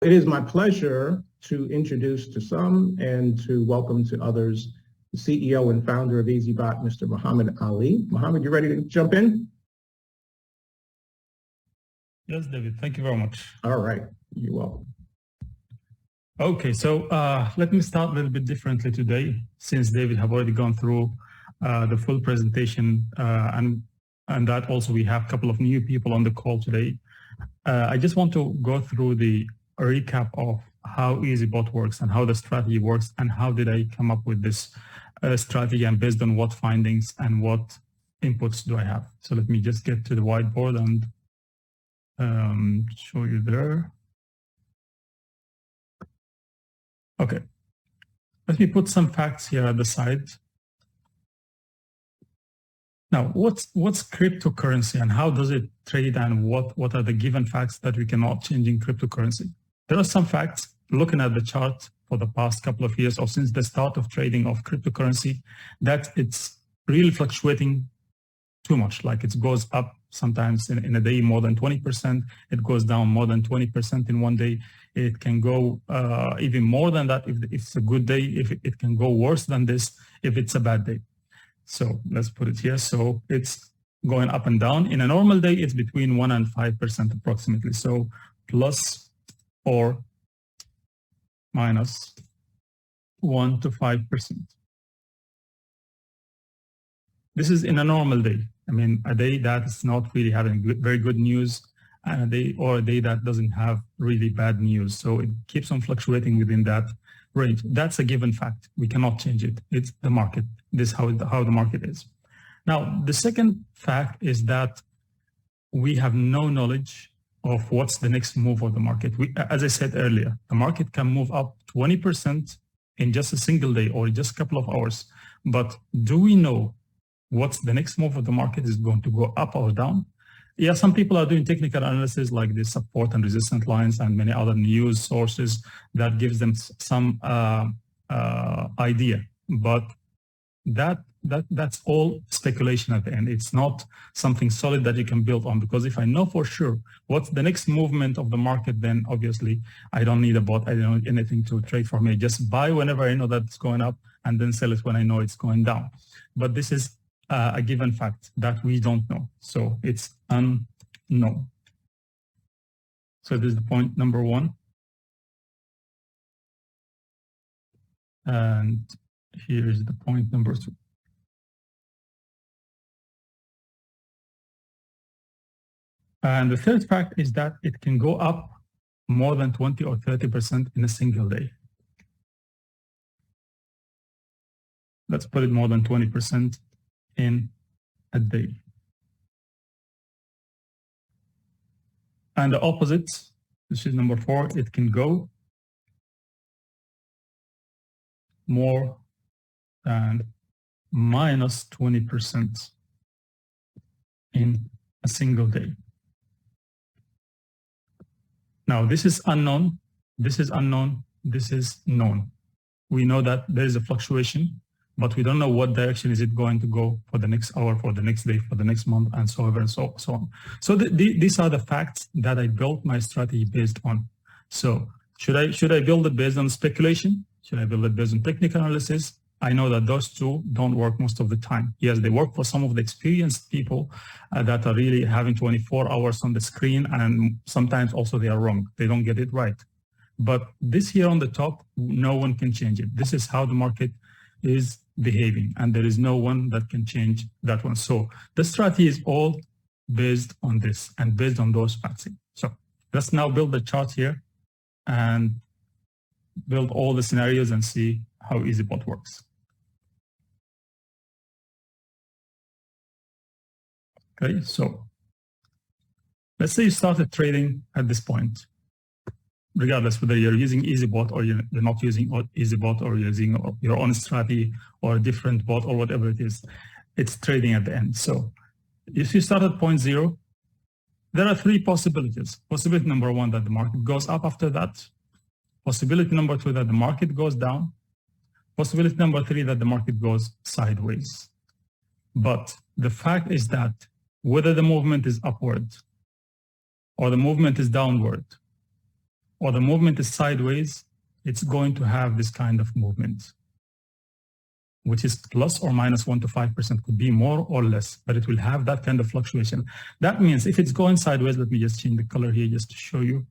It is my pleasure to introduce to some and to welcome to others the CEO and founder of EazyBot, Mr. Muhammad Ali. Muhammad, you ready to jump in? Yes, David, thank you very much. All right, you're welcome. Okay, so let me start a little bit differently today, since David have already gone through the full presentation, and that also we have a couple of new people on the call today. I just want to go through the recap of how EazyBot works and how the strategy works and how did I come up with this strategy and based on what findings and what inputs do I have. So let me just get to the whiteboard and show you there. Okay, let me put some facts here at the side. Now, what's cryptocurrency and how does it trade and what are the given facts that we cannot change in cryptocurrency? There are some facts looking at the chart for the past couple of years or since the start of trading of cryptocurrency that it's really fluctuating too much. Like it goes up sometimes in a day more than 20%. It goes down more than 20% in one day. It can go even more than that if it's a good day. If it can go worse than this if it's a bad day. So let's put it here. So it's going up and down. In a normal day, it's between 1 and 5% approximately. So plus or minus 1 to 5%. This is in a normal day. I mean, a day that's not really having very good news, and a day that doesn't have really bad news. So it keeps on fluctuating within that range. That's a given fact. We cannot change it. It's the market. This is how the market is. Now, the second fact is that we have no knowledge of what's the next move of the market. As I said earlier, the market can move up 20% in just a single day or just a couple of hours. But do we know what's the next move of the market? Is going to go up or down? Yeah, some people are doing technical analysis like the support and resistance lines and many other news sources that gives them some idea. But that's all speculation at the end. It's not something solid that you can build on, because if I know for sure what's the next movement of the market, then obviously I don't need a bot. I don't need anything to trade for me. Just buy whenever I know that it's going up and then sell it when I know it's going down. But this is a given fact that we don't know. So it's unknown. So this is the point number one. And here is the point number two. And the third fact is that it can go up more than 20 or 30% in a single day. Let's put it more than 20% in a day. And the opposite, this is number four, it can go more than minus 20% in a single day. Now, this is unknown, this is unknown, this is known. We know that there is a fluctuation, but we don't know what direction is it going to go for the next hour, for the next day, for the next month, and so on and so on. So these are the facts that I built my strategy based on. So should I build it based on speculation? Should I build it based on technical analysis? I know that those two don't work most of the time. Yes, they work for some of the experienced people that are really having 24 hours on the screen, and sometimes also they are wrong. They don't get it right. But this here on the top, no one can change it. This is how the market is behaving, and there is no one that can change that one. So the strategy is all based on this and based on those facts. So let's now build the chart here and build all the scenarios and see how EazyBot works. Okay, so let's say you started trading at this point, regardless whether you're using EazyBot or you're not using EazyBot, or you're using your own strategy or a different bot or whatever it is, it's trading at the end. So if you start at point zero, there are three possibilities. Possibility number one, that the market goes up after that. Possibility number two, that the market goes down. Possibility number three, that the market goes sideways. But the fact is that whether the movement is upward or the movement is downward, or the movement is sideways, it's going to have this kind of movement, which is plus or minus 1 to 5%, could be more or less, but it will have that kind of fluctuation. That means if it's going sideways, let me just change the color here just to show you.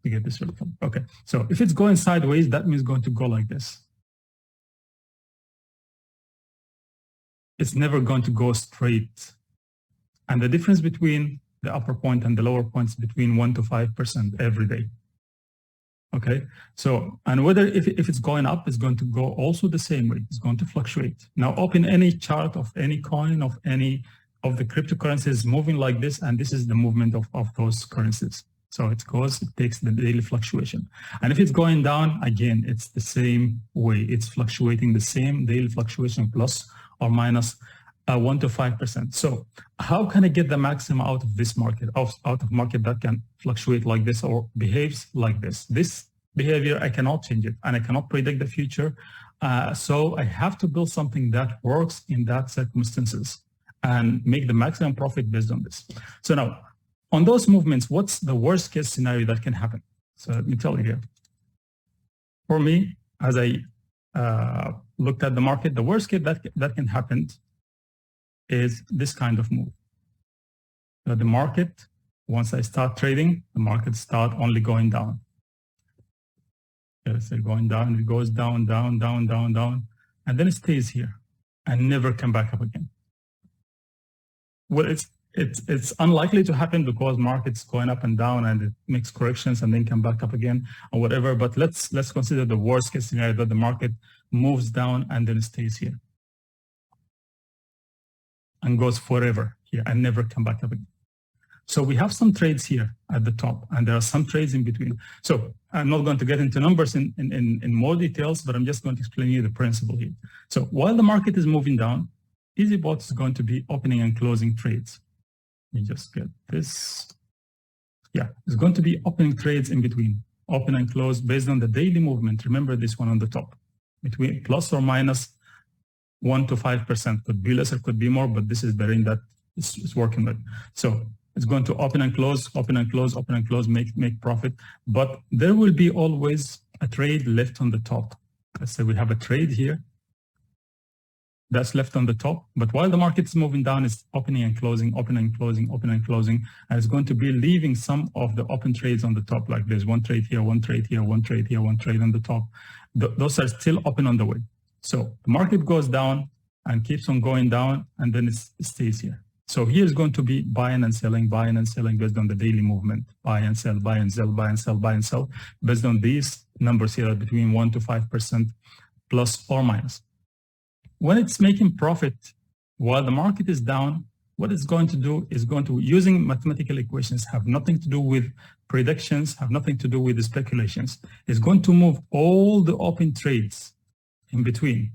To get this right. Okay, so if it's going sideways, that means it's going to go like this. It's never going to go straight. And the difference between the upper point and the lower point is between 1 to 5% every day. Okay, so, and whether if it's going up, it's going to go also the same way. It's going to fluctuate. Now, open any chart of any coin, of any of the cryptocurrencies moving like this, and this is the movement of those currencies. So it takes the daily fluctuation. And if it's going down, again, it's the same way. It's fluctuating the same daily fluctuation, plus or minus 1 to 5%. So how can I get the maximum out of this market, out of market that can fluctuate like this or behaves like this? This behavior, I cannot change it, and I cannot predict the future. So I have to build something that works in that circumstances and make the maximum profit based on this. So now, on those movements, what's the worst case scenario that can happen? So let me tell you here. For me, as I looked at the market, the worst case that can happen is this kind of move. So the market, once I start trading, the market start only going down. Let's say going down, it goes down, down, down, down, down, and then it stays here and never come back up again. Well, it's unlikely to happen because market's going up and down and it makes corrections and then come back up again or whatever. But let's consider the worst case scenario that the market moves down and then it stays here and goes forever here and never come back up again. So we have some trades here at the top, and there are some trades in between. So I'm not going to get into numbers in more details, but I'm just going to explain you the principle here. So while the market is moving down, EazyBot is going to be opening and closing trades. Let me just get this. Yeah, it's going to be opening trades in between, open and close based on the daily movement. Remember this one on the top, between plus or minus 1 to 5%. Could be lesser, could be more, but this is the range that it's working with. So it's going to open and close, open and close, open and close, make profit. But there will be always a trade left on the top. Let's say we have a trade here that's left on the top. But while the market is moving down, it's opening and closing, opening and closing, opening and closing. And it's going to be leaving some of the open trades on the top. Like there's one trade here, one trade here, one trade here, one trade on the top. Those are still open on the way. So the market goes down and keeps on going down, and then it stays here. So here is going to be buying and selling based on the daily movement. Buy and sell, buy and sell, buy and sell, buy and sell, based on these numbers here between 1 to 5% plus or minus. When it's making profit while the market is down, what it's going to do is going to, using mathematical equations, have nothing to do with predictions, have nothing to do with the speculations. It's going to move all the open trades in between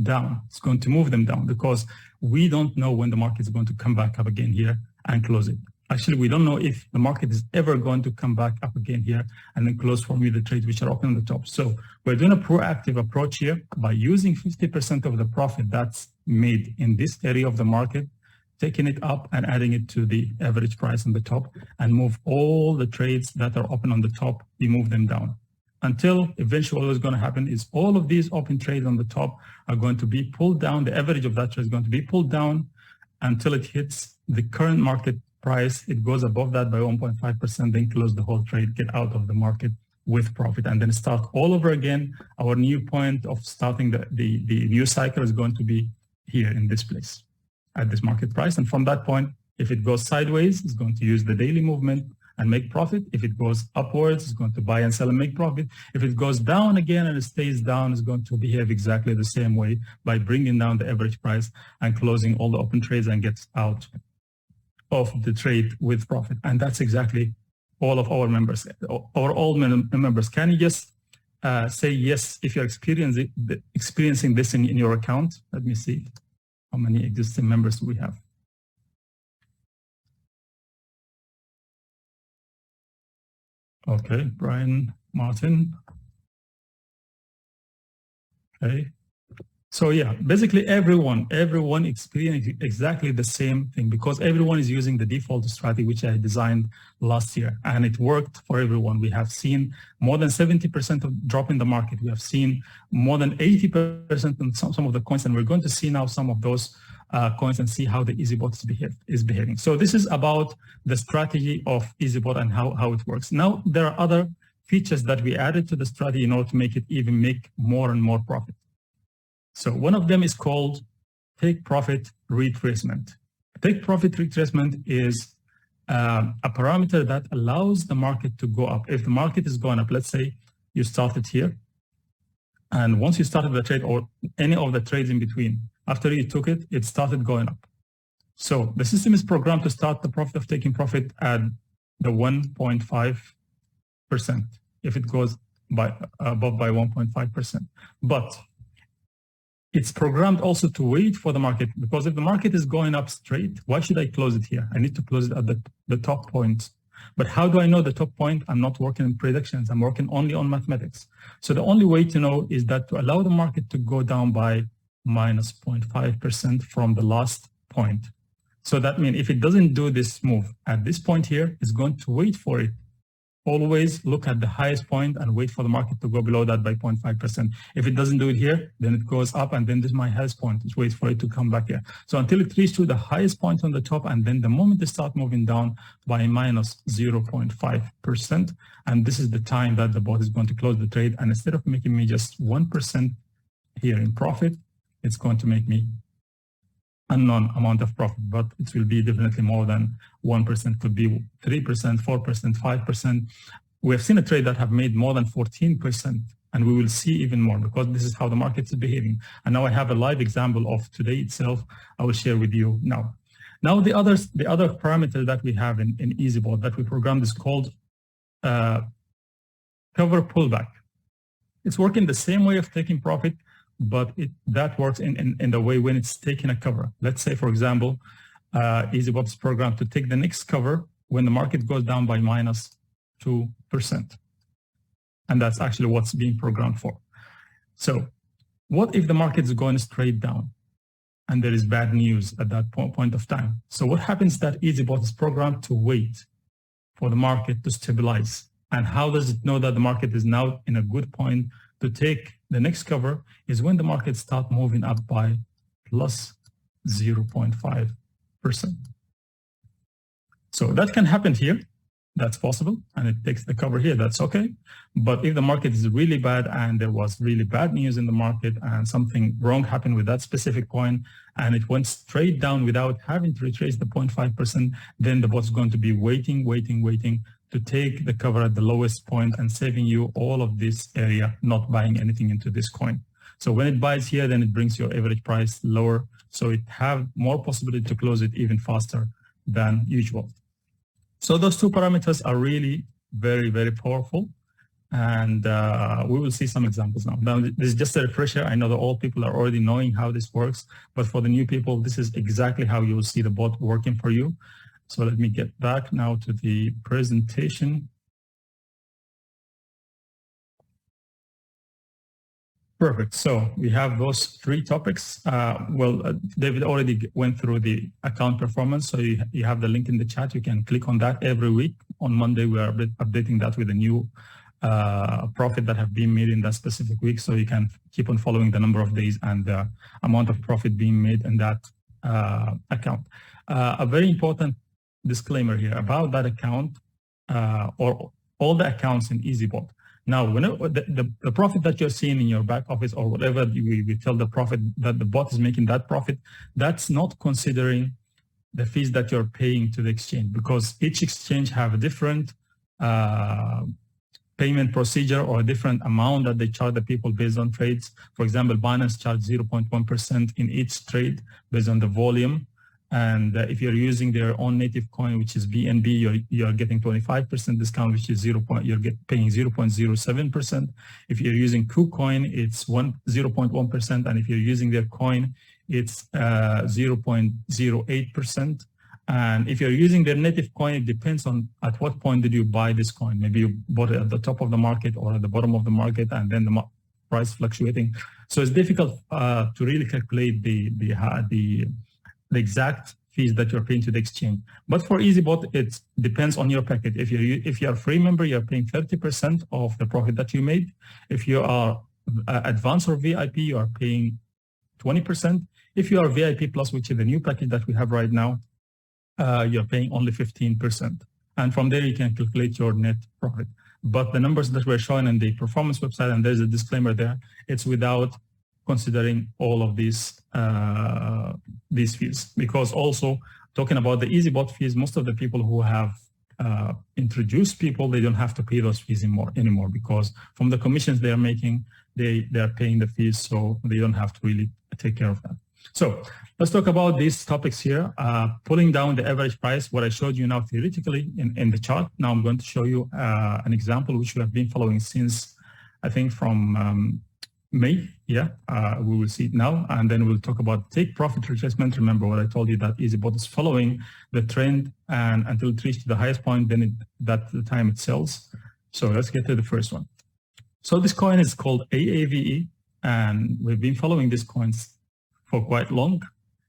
down. It's going to move them down because we don't know when the market is going to come back up again here and close it. Actually, we don't know if the market is ever going to come back up again here and then close for me the trades which are open on the top. So we're doing a proactive approach here by using 50% of the profit that's made in this area of the market, taking it up and adding it to the average price on the top, and move all the trades that are open on the top, we move them down. Until eventually what's going to happen is all of these open trades on the top are going to be pulled down. The average of that trade is going to be pulled down until it hits the current market price. It goes above that by 1.5%, then close the whole trade, get out of the market with profit, and then start all over again. Our new point of starting the new cycle is going to be here in this place at this market price. And from that point, if it goes sideways, it's going to use the daily movement and make profit. If it goes upwards, it's going to buy and sell and make profit. If it goes down again and it stays down, it's going to behave exactly the same way by bringing down the average price and closing all the open trades and gets out of the trade with profit. And that's exactly all of our members, all members. Can you just say yes if you're experiencing this in your account? Let me see how many existing members we have. Okay, Brian Martin. Okay, So yeah, basically everyone experienced exactly the same thing because everyone is using the default strategy which I designed last year, and it worked for everyone. We have seen more than 70% of drop in the market. We have seen more than 80% in some of the coins, and we're going to see now some of those coins and see how the EazyBot is behaving. So this is about the strategy of EazyBot and how it works. Now there are other features that we added to the strategy in order to make it even make more and more profit. So one of them is called take profit retracement. Take profit retracement is a parameter that allows the market to go up. If the market is going up, let's say you started here, and once you started the trade or any of the trades in between, after you took it, it started going up. So the system is programmed to start the profit of taking profit at the 1.5% if it goes above by 1.5%. But it's programmed also to wait for the market, because if the market is going up straight, why should I close it here? I need to close it at the top point. But how do I know the top point? I'm not working in predictions. I'm working only on mathematics. So the only way to know is that to allow the market to go down by minus 0.5% from the last point. So that means if it doesn't do this move at this point here, it's going to wait for it. Always look at the highest point and wait for the market to go below that by 0.5%. If it doesn't do it here, then it goes up, and then this is my highest point. Just wait for it to come back here. So until it reaches to the highest point on the top, and then the moment they start moving down by minus 0.5%, and this is the time that the bot is going to close the trade. And instead of making me just 1% here in profit, it's going to make me unknown amount of profit, but it will be definitely more than 1%, could be 3%, 4%, 5%. We have seen a trade that have made more than 14%, and we will see even more because this is how the market is behaving. And now I have a live example of today itself. I will share with you now. Now the other parameter that we have in EazyBot that we programmed is called cover pullback. It's working the same way of taking profit, but that works in the way when it's taking a cover. Let's say, for example, EazyBot is programmed to take the next cover when the market goes down by minus 2%. And that's actually what's being programmed for. So what if the market is going straight down and there is bad news at that point of time? So what happens that EazyBot is programmed to wait for the market to stabilize. And how does it know that the market is now in a good point to take the next cover? Is when the market starts moving up by plus 0.5%. So that can happen here. That's possible. And it takes the cover here. That's okay. But if the market is really bad and there was really bad news in the market and something wrong happened with that specific coin and it went straight down without having to retrace the 0.5%, then the bot's going to be waiting to take the cover at the lowest point and saving you all of this area, not buying anything into this coin. So when it buys here, then it brings your average price lower. So it have more possibility to close it even faster than usual. So those two parameters are really very, very powerful. And we will see some examples now. Now, this is just a refresher. I know that all people are already knowing how this works, but for the new people, this is exactly how you will see the bot working for you. So let me get back now to the presentation. Perfect. So we have those three topics. David already went through the account performance. So you have the link in the chat. You can click on that every week. On Monday, we are updating that with a new profit that have been made in that specific week. So you can keep on following the number of days and the amount of profit being made in that account. A very important disclaimer here about that account or all the accounts in EazyBot. Now, whenever the profit that you're seeing in your back office or whatever we tell the profit that the bot is making that profit, that's not considering the fees that you're paying to the exchange, because each exchange have a different payment procedure or a different amount that they charge the people based on trades. For example, Binance charge 0.1% in each trade based on the volume. And if you're using their own native coin, which is BNB, you're getting 25% discount, which is paying 0.07%. If you're using KuCoin, it's 0.1%. And if you're using their coin, it's 0.08%. And if you're using their native coin, it depends on at what point did you buy this coin. Maybe you bought it at the top of the market or at the bottom of the market, and then the price fluctuating. So it's difficult to really calculate the exact fees that you're paying to the exchange. But for EazyBot, it depends on your packet. If you're a free member, you're paying 30% of the profit that you made. If you are advanced or VIP, you are paying 20%. If you are VIP Plus, which is the new package that we have right now, you're paying only 15%. And from there, you can calculate your net profit. But the numbers that we're showing in the performance website, and there's a disclaimer there, it's without considering all of these fees. Because also, talking about the EazyBot fees, most of the people who have introduced people, they don't have to pay those fees anymore because from the commissions they are making, they are paying the fees, so they don't have to really take care of that. So let's talk about these topics here. Pulling down the average price, what I showed you now theoretically in the chart. Now I'm going to show you an example which we have been following since, I think, from May. Yeah, we will see it now. And then we'll talk about take profit retracement. Remember what I told you, that EazyBot is following the trend and until it reaches the highest point, then that's the time it sells. So let's get to the first one. So this coin is called AAVE, and we've been following these coins for quite long.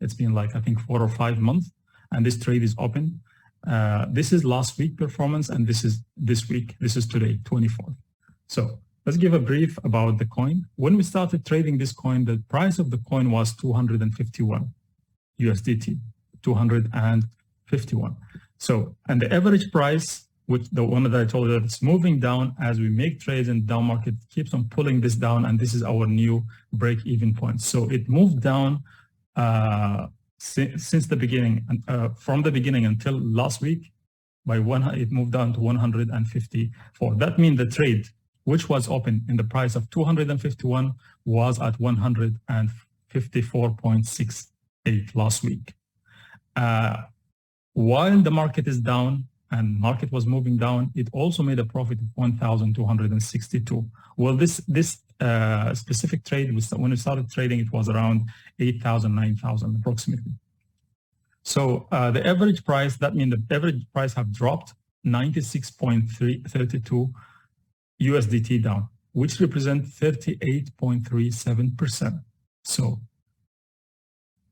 It's been like, I think, 4 or 5 months, and this trade is open. This is last week performance, and this is this week. This is today, 24th. So let's give a brief about the coin. When we started trading this coin, the price of the coin was 251 USDT, 251. So, and the average price, which the one that I told you that it's moving down as we make trades in the down market, keeps on pulling this down, and this is our new break-even point. So it moved down since the beginning, from the beginning until last week, it moved down to 154. That means the trade, which was open in the price of 251, was at 154.68 last week. While the market is down, and market was moving down, it also made a profit of 1,262. Well, this specific trade, when we started trading, it was around 8,000, 9,000 approximately. So the average price, that means the average price have dropped 96.32 USDT down, which represents 38.37%. So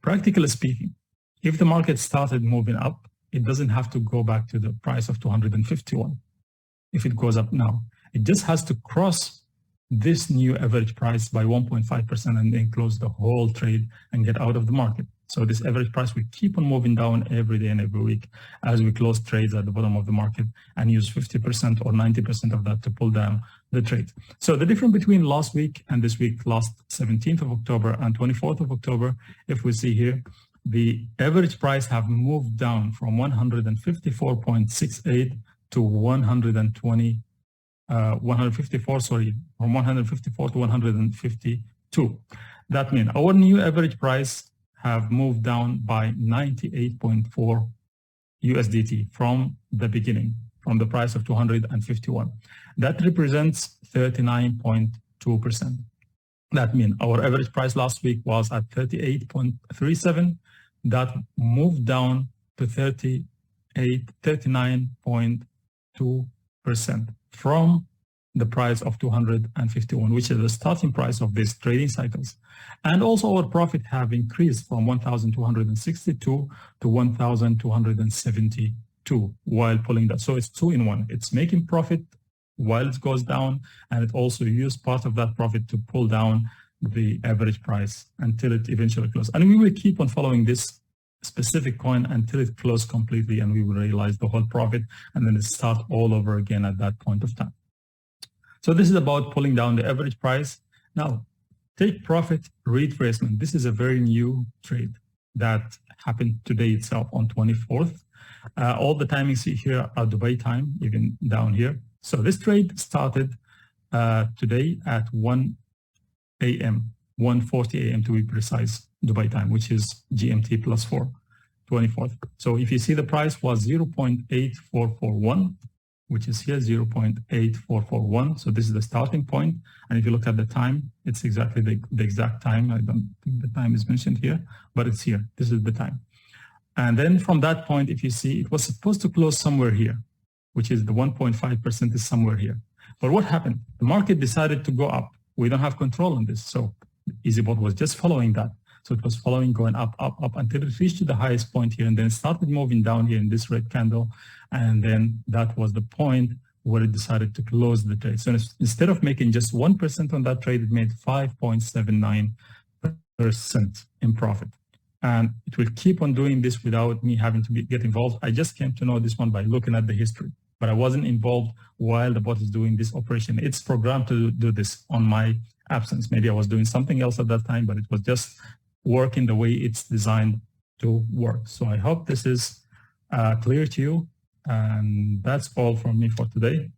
practically speaking, if the market started moving up, it doesn't have to go back to the price of 251 if it goes up now. It just has to cross this new average price by 1.5% and then close the whole trade and get out of the market. So this average price will keep on moving down every day and every week as we close trades at the bottom of the market and use 50% or 90% of that to pull down the trade. So the difference between last week and this week, last 17th of October and 24th of October, if we see here, the average price have moved down from 154.68 to 154 to 152. That means our new average price have moved down by 98.4 USDT from the beginning, from the price of 251. That represents 39.2%. That means our average price last week was at 38.37. That moved down to 39.2% from the price of 251, which is the starting price of these trading cycles. And also our profit have increased from 1,262 to 1,272 while pulling that. So it's 2 in 1. It's making profit while it goes down, and it also used part of that profit to pull down the average price until it eventually closes. And we will keep on following this specific coin until it closes completely, and we will realize the whole profit, and then it starts all over again at that point of time. So this is about pulling down the average price. Now, take profit retracement. This is a very new trade that happened today itself on 24th. All the timings here are Dubai time, even down here. So this trade started today at 1 a.m., 1:40 a.m. to be precise, Dubai time, which is GMT +4, 24th. So if you see the price was 0.8441, which is here 0.8441. So this is the starting point. And if you look at the time, it's exactly the exact time. I don't think the time is mentioned here, but it's here. This is the time. And then from that point, if you see, it was supposed to close somewhere here, which is the 1.5% is somewhere here. But what happened? The market decided to go up we don't have control on this. So EazyBot was just following that. So it was following, going up, up, up until it reached to the highest point here and then started moving down here in this red candle. And then that was the point where it decided to close the trade. So instead of making just 1% on that trade, it made 5.79% in profit. And it will keep on doing this without me having to get involved. I just came to know this one by looking at the history, but I wasn't involved while the bot is doing this operation. It's programmed to do this on my absence. Maybe I was doing something else at that time, but it was just working the way it's designed to work. So I hope this is clear to you. And that's all from me for today.